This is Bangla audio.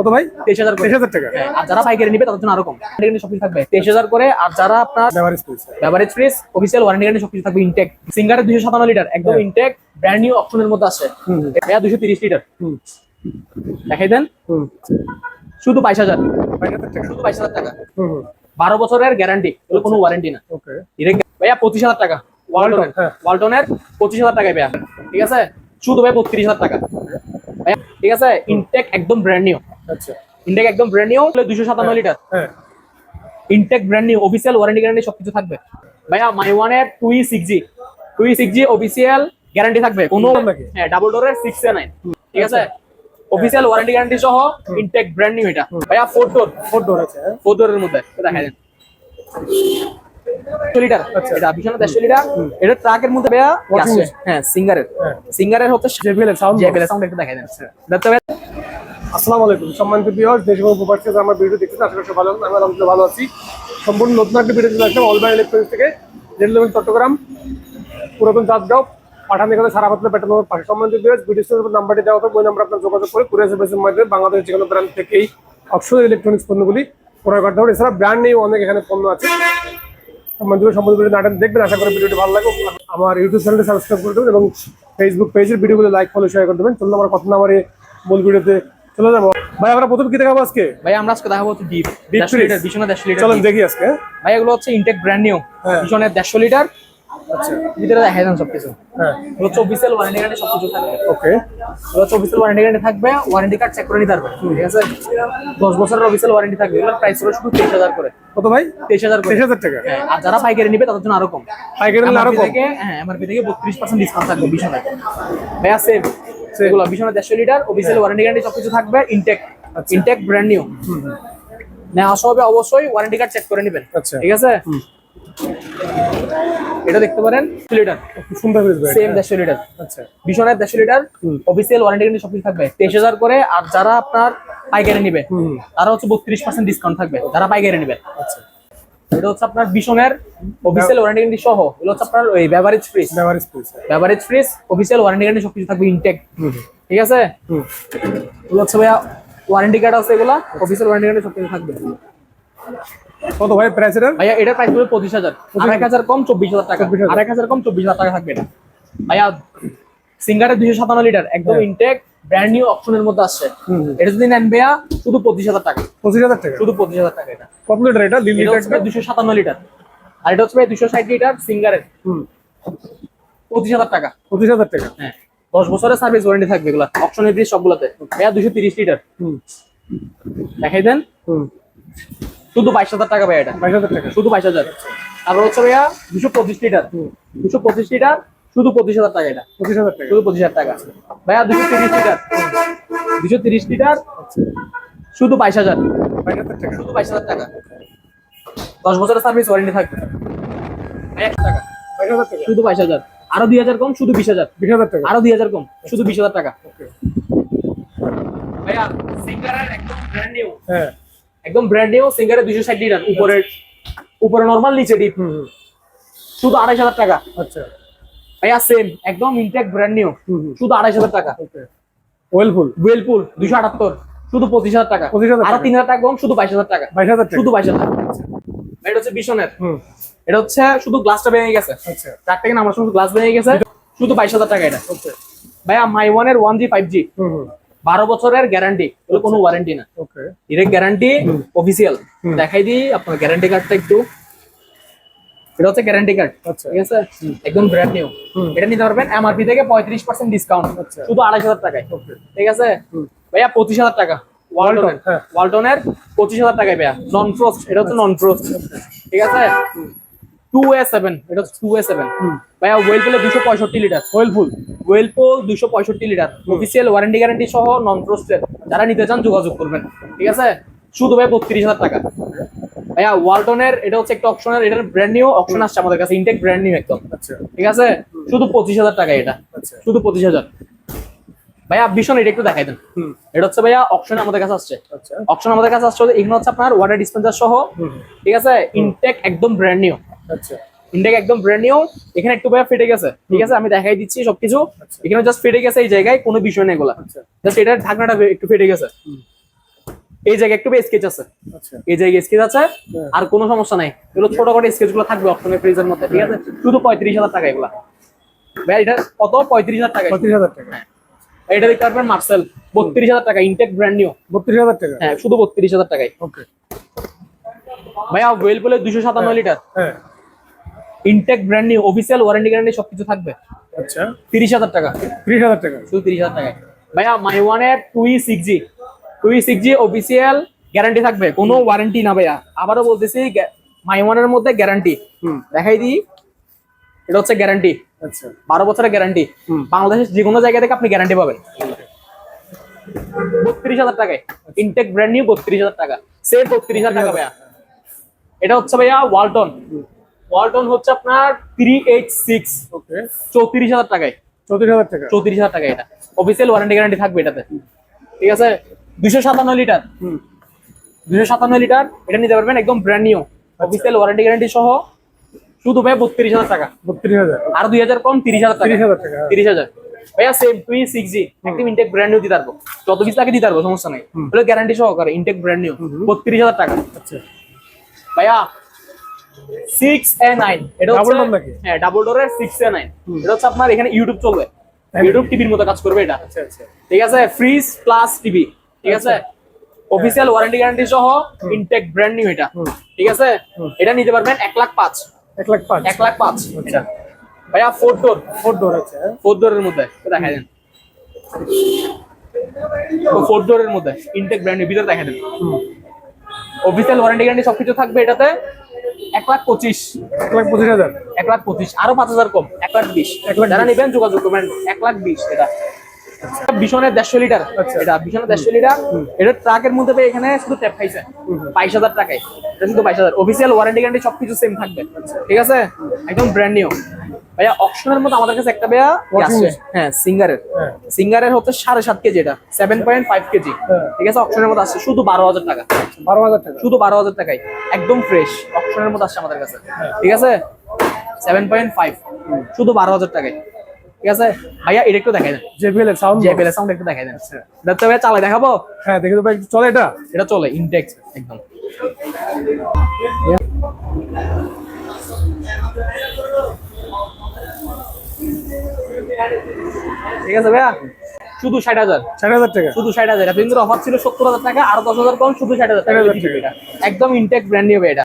কত ভাই? 23,000 করে। 23,000 টাকা। আর যারা পাইকারি নিবে তাদের জন্য আরো কম। ওয়ারেন্টি সবকিছু থাকবে 23,000 করে। আর যারা আপনার beverage fridge official warranty guarantee সবকিছু থাকবে। ইনটেক সিঙ্গারের 257 লিটার একদম ইনটেক ব্র্যান্ড নিউ অপশনের মধ্যে আছে। এটা 230 লিটার দেখাই দেন। শুধু 22,000 টাকা। শুধু 22,000 টাকা। 12 বছরের গ্যারান্টি, এগুলো কোনো ওয়ারেন্টি না। ওকে ভাইয়া 25,000 টাকা। ওয়ালটনের 25,000 টাকায় ভাইয়া, ঠিক আছে? শুধু ভাই 32,000 টাকা ভাইয়া, ঠিক আছে? ইনটেক একদম ব্র্যান্ড নিউ। আচ্ছা, ইনটেক একদম ব্র্যান্ড নিউ 257 লিটার। হ্যাঁ, intact brand new official warranty guarantee সবকিছু থাকবে ভাইয়া। মাইওয়ানের 2E6G অফিসিয়াল গ্যারান্টি থাকবে কোনো। হ্যাঁ, ডাবল ডোরের 6A9, ঠিক আছে? অফিসিয়াল ওয়ারেন্টি গ্যারান্টি সহ ইনটেক ব্র্যান্ড নিউ এটা ভাইয়া। 4 ডোর আছে। 4 ডোরের মধ্যে দেখাই দেন। লিটার এটা ভীষণ 150 লিটার। এটা ট্রাকের মধ্যে ভাইয়া আছে। হ্যাঁ, সিঙ্গারের হচ্ছে জেবিএল সাউন্ড একটু দেখাই দেন। দেখতে ভাই। আসসালামু আলাইকুম সম্মানিত ভিউয়ার্স, দেশ এবং প্রবাস থেকে আমার ভিডিও দেখতেছেন, আশা করি সবাই ভালো আছেন। আমি আলহামদুলিল্লাহ ভালো আছি। সম্পূর্ণ নতুন একটা ভিডিও চলে আসলাম অলবাই ইলেকট্রনিক্স থেকে, রেল লেভেল চট্টগ্রাম, পুরাতন চাঁদগাঁও, পাঠান এখানে সারা পাতলা পেটানোর পাশে। সম্মানিত ভিউয়ার্স, ভিডিওর নাম্বারটি দেওয়া হবে, ওই নাম্বার আপনার যোগাযোগ করে কুরিয়ার সার্ভিসের মাধ্যমে বাংলাদেশের যে কোনো ব্র্যান্ড থেকে এই অক্সফোর্ড ইলেকট্রনিক্স পণ্যগুলি ক্রয় করতে হবে। এছাড়া ব্র্যান্ড নিউ অনেক এখানে পণ্য আছে। সম্মানিত ভিডিও নাটক দেখবেন, আশা করি ভিডিওটি ভালো লাগে। আমার ইউটিউব চ্যানেলটি সাবস্ক্রাইব করে দেবেন এবং ফেসবুক পেজের ভিডিওগুলো লাইক ফলো শেয়ার করে দেবেন। চলুন আমার কথা না আমার মূল ভিডিওতে চলে যাবো। ভাই আমরা প্রথম কি দেখাবো আজকে? ভাই আমরা আজকে দেখাবো হচ্ছে ডিপ 150 লিটার, ভীষণ 150 লিটার। চলুন দেখি আজকে। ভাই এগুলো হচ্ছে ইনটেক ব্র্যান্ড নিউ ভীষণ 150 লিটার। আচ্ছা, ভিতরে দেখাই দেন সবকিছু। হ্যাঁ, এগুলো হচ্ছে অফিসিয়াল ওয়ারেন্টি গ্যারান্টি সবকিছু থাকবে। ওকে, এগুলো হচ্ছে অফিসিয়াল ওয়ারেন্টি গ্যারান্টি থাকবে। ওয়ারেন্টি কার্ড চেক করে নিতে পারবেন, ঠিক আছে? 10 বছরের অফিসিয়াল ওয়ারেন্টি থাকবে। এগুলোর প্রাইস হলো শুধু 23,000 করে। কত ভাই? 23,000 টাকা। হ্যাঁ, আর যারা পাইকারি নিবে তাদের জন্য আরো কম। পাইকারি নিলে আরো কম। হ্যাঁ, এমআরপি থেকে 32% ডিসকাউন্ট থাকবে ভীষণ। ভাই আছে এগুলো ভীষণ 150 লিটার অফিসিয়াল ওয়ারেন্টি গ্যারান্টি সবকিছু থাকবে। ইনটেক ব্র্যান্ড নিউ নেওয়া হবে, অবশ্যই ওয়ারেন্টি কার্ড চেক করে নেবেন, ঠিক আছে? এটা দেখতে পারেন লিটার, সুন্দর সেম 150 লিটার। আচ্ছা, ভীষণ 150 লিটার অফিসিয়াল ওয়ারেন্টি গ্যারান্টি সবকিছু থাকবে। 23,000 করে। আর যারা আপনার পাইকারি নিবে তারা হচ্ছে 32% ডিসকাউন্ট থাকবে যারা পাইকারি নিবে। আচ্ছা, এটা হচ্ছে আপনার ভীষণের অফিসিয়াল ওয়ারেন্টি গ্যারান্টি সহ। এগুলো হচ্ছে আপনার ওই beverage fridge official warranty guarantee সবকিছু থাকবে ইনটেক, ঠিক আছে? এগুলো হচ্ছে ভাইয়া ওয়ারেন্টি কার্ড আছে, এগুলা অফিসিয়াল ওয়ারেন্টি গ্যারান্টি সবকিছু থাকবে। কত ভাই প্রাইস এটা? ভাইয়া এটার প্রাইস হলো 25,000। 1,000 কম 24,000 টাকা। 1,000 কম 24,000 টাকা থাকবে এটা ভাইয়া। সিঙ্গারের 257 লিটার একদম ইনটেক ব্র্যান্ড নিউ অপশনের মধ্যে আসছে। এটা যদি নেন ভাইয়া শুধু 25,000 টাকা। 25,000 টাকা, শুধু 25,000 টাকা। এটা কত লিটার? এটা 257 লিটার। আর এটা হচ্ছে ভাই 260 লিটার সিঙ্গারের। 25,000 টাকা। 25,000 টাকা। হ্যাঁ, 10 বছরের সার্ভিস ওয়ারেন্টি থাকবে এগুলা অপশনের ফ্রিজ সবগুলাতে। ভাইয়া 230 লিটার দেখাই দেন। শুধু 22,000 টাকা ভাইয়া। এটা 22,000 টাকা, শুধু 22,000। তারপর হচ্ছে ভাইয়া 225 লিটার। 225 লিটার শুধু 25,000 টাকা। এটা 25,000 টাকা, শুধু 25,000 টাকা ভাইয়া। 230 লিটার 230 লিটার শুধু 22,000 টাকা, শুধু 22,000 টাকা। 10 বছরের সার্ভিস ওয়ারেন্টি থাকবে। 1 টাকা 22,000 টাকা, শুধু 22,000। আরো 2,000 কম, শুধু 20,000। 20,000 টাকা, আরো 2,000 কম, শুধু 20,000 টাকা। ভাইয়া সিঙ্গারের একদম ব্র্যান্ড নিউ। হ্যাঁ, একদম ব্র্যান্ড নিউ সিঙ্গারের 260 লিটার উপরে নরমাল, নিচে ডিপ, শুধু 2,500 টাকা। আচ্ছা ভাইয়া সেম একদম ইনটেক ব্র্যান্ড নিউ শুধু 2,500 টাকা। ওয়েলপুল 278 শুধু 25,000 টাকা। আরো 3,000 টাকা কম, শুধু 22,000 টাকা। 22,000 টাকা, শুধু 22,000 টাকা। এটা হচ্ছে ভীষণের। এটা হচ্ছে শুধু গ্লাসটা ভেঙে গেছে। আচ্ছা, ট্রাক থেকে নামার সময় গ্লাস ভেঙে গেছে, শুধু 22,000 টাকা। এটা ভাইয়া মাইওয়ানের 1G 5G 12 বছরের গ্যারান্টি, এগুলো কোনো ওয়ারেন্টি না। ওকে, ডিরেক্ট গ্যারান্টি অফিসিয়াল। দেখাই দিই আপনার গ্যারান্টি কার্ডটা একটু। এটা হচ্ছে গ্যারান্টি কার্ড, ঠিক আছে? একদম ব্র্যান্ড নিউ। এটা নিতে পারবেন এমআরপি থেকে 35% ডিসকাউন্ট, শুধু 2,500 টাকায়, ঠিক আছে? ভাইয়া 25,000 টাকা। ওয়ালটনের 25,000 টাকায় ভাইয়া। নন ফ্রস্ট, এটা হচ্ছে নন ফ্রস্ট, ঠিক আছে? 2A7, এটা হচ্ছে 2A7 ভাইয়া। ওয়েলপুলে 265 litre. ওয়েলপুল 265 litre official warranty guarantee সহ নন ফ্রস্টের। যারা নিতে চান যোগাযোগ করবেন, ঠিক আছে? শুধু ভাই 32,000 টাকা ভাইয়া। ওয়ালটনের এটা হচ্ছে একটা অপশনের, এটার ব্র্যান্ড নিউ অপশন আসছে আমাদের কাছে, ইনটেক ব্র্যান্ড নিউ একদম, ঠিক আছে? শুধু 25,000 টাকা। এটা শুধু 25,000 ভাইয়া। ভীষণ এটা একটু দেখাই দেন। এটা হচ্ছে ভাইয়া অপশন আমাদের কাছে আসছে। অপশন আমাদের কাছে আসছে, এখানে হচ্ছে আপনার ওয়াটার ডিসপেন্সার সহ, ঠিক আছে? ইনটেক একদম ব্র্যান্ড নিউ। আচ্ছা, ইনটেক একদম ব্র্যান্ড নিউ। এখানে একটু ভাইয়া ফেটে গেছে, ঠিক আছে? আমি দেখাই দিচ্ছি সবকিছু। এখানে জাস্ট ফেটে গেছে এই জায়গায়, কোনো বিষয় নেই এগুলা। জাস্ট এটার ঢাকনাটা একটু ফেটে গেছে, এই জায়গায় একটু স্কেচ আছে, আচ্ছা এই জায়গায় স্কেচ আছে, হ্যাঁ। আর কোনো সমস্যা নাই। এগুলো ছোটখাটো স্কেচ গুলো থাকবে অপশনের ফ্রিজের মধ্যে, ঠিক আছে? শুধু 35,000 টাকা এগুলা। ভাই এটা কত? 35,000 টাকা। 35,000 টাকা। হ্যাঁ। এটা দেখতে পারবেন মার্সেল, 32,000 টাকা, ইনটেক ব্র্যান্ড নিউ। 32,000 টাকা। হ্যাঁ, শুধু 32,000 টাকায়। ওকে ভাইয়া ওয়েলপুলের 257 লিটার, হ্যাঁ intact brand new, official warranty guarantee সবকিছু থাকবে। আচ্ছা 30,000 টাকা, 30,000 টাকা। শুধু 30,000 টাকায়। ভাইয়া মাইওয়ানের 2E6G অফিসিয়াল গ্যারান্টি থাকবে, কোনো ওয়ারেন্টি না ভাইয়া। আবারও বলতেছি, মাইওয়ানের মধ্যে গ্যারান্টি দেখাই দিই। এটা হচ্ছে গ্যারান্টি, আচ্ছা 12 বছরের গ্যারান্টি। বাংলাদেশের যে কোনো জায়গা থেকে আপনি গ্যারান্টি পাবেন। 32,000 টাকায় ইনটেক ব্র্যান্ড নিউ, 32,000 টাকা, সেট 32,000 টাকা ভাইয়া। এটা হচ্ছে ভাইয়া ওয়ালটন হচ্ছে আপনার 3H6, ওকে 34,000 টাকায়। 34,000 টাকা। 34,000 টাকা। এটা অফিসিয়াল ওয়ারেন্টি গ্যারান্টি থাকবে এটাতে, ঠিক আছে? 257 লিটার, 257 লিটার, এটা নিতে পারবেন একদম brand new, official warranty guarantee সহ, শুধু ভাই 32,000 টাকা। 32,000 আর 2,000 কম, 30,000 টাকা। 30,000 টাকা। 30,000 ভাইয়া। সেম 2E6G একদম ইনটেক ব্র্যান্ড নিউ দিতে পারবো, যত পিস লাগে দিতে পারবো, সমস্যা নাই। হলো গ্যারান্টি সহকারে ইনটেক ব্র্যান্ড নিউ, 32,000 টাকা। আচ্ছা ভাইয়া 6A9, এটা হচ্ছে Double door নাকি? হ্যাঁ, ডাবল ডোরের 6A9। এটা হচ্ছে আপনার এখানে ইউটিউব চলবে, ইউটিউব টিভির মতো কাজ করবে এটা, আচ্ছা আচ্ছা ঠিক আছে? ফ্রিজ প্লাস টিভি, ঠিক আছে? অফিসিয়াল ওয়ারেন্টি গ্যারান্টি সহ, ইনটেক ব্র্যান্ড নিউ এটা, ঠিক আছে? এটা নিতে পারবেন 1,05,000, 1,05,000 1,05,000 এটা। ভাইয়া 4 4 ডোর আছে। 4 ডোরের মধ্যে দেখাই দেন, 4 ডোরের মধ্যে ইনটেক ব্র্যান্ড নিউ, ভিতরে দেখাই দেন। অফিসিয়াল ওয়ারেন্টি গ্যারান্টি সবকিছু থাকবে এটাতে। 1,25,000, 1,25,000 1,25,000, আরো 5,000 কম, 1,20,000। 1,20,000 যারা নেবেন যোগাযোগ করবেন। 1,20,000 এটা। বিশনের 150 লিটার, আচ্ছা। এটা বিশনের 150 লিটার। এটা ট্রাকের মধ্যে পেয়ে এখানে শুধু ট্যাপ খাইছে 22,000 টাকায়। এটা শুধু 22,000, অফিসিয়াল ওয়ারেন্টি গ্যারান্টি সবকিছু সেম থাকবে, ঠিক আছে? একদম ব্র্যান্ড নিউ। ভাইয়া অপশনের মধ্যে আমাদের কাছে একটা ভাইয়া আছে, হ্যাঁ, সিঙ্গারের। হ্যাঁ। সিঙ্গারের হচ্ছে 7.5 কেজি, এটা 7.5 কেজি, হ্যাঁ। ঠিক আছে? অপশনের মধ্যে আছে শুধু 12,000 টাকা, 12,000 টাকা। শুধু 12,000 টাকায়, একদম ফ্রেশ অপশনের মধ্যে আসছে আমাদের কাছে, ঠিক আছে? 7.5, শুধু 12,000 টাকায়, ঠিক আছে? ভাইয়া এটা একটু দেখাই দেন, JBL এর সাউন্ড JBL এর সাউন্ড একটু দেখাই দেন। দেখতে ভাইয়া চালাই দেখাবো, হ্যাঁ দেখি তো ভাই চলে এটা। এটা চলে ইনটেক একদম। ঠিক আছে ভাইয়া, শুধু 60,000, 60,000 টাকা। শুধু 60,000। কিন্তু অফার ছিল 70,000 টাকা, আর 10,000 কম, শুধু 60,000 টাকা। 60,000 টাকা। একদম ইনটেক ব্র্যান্ড নিউ এটা।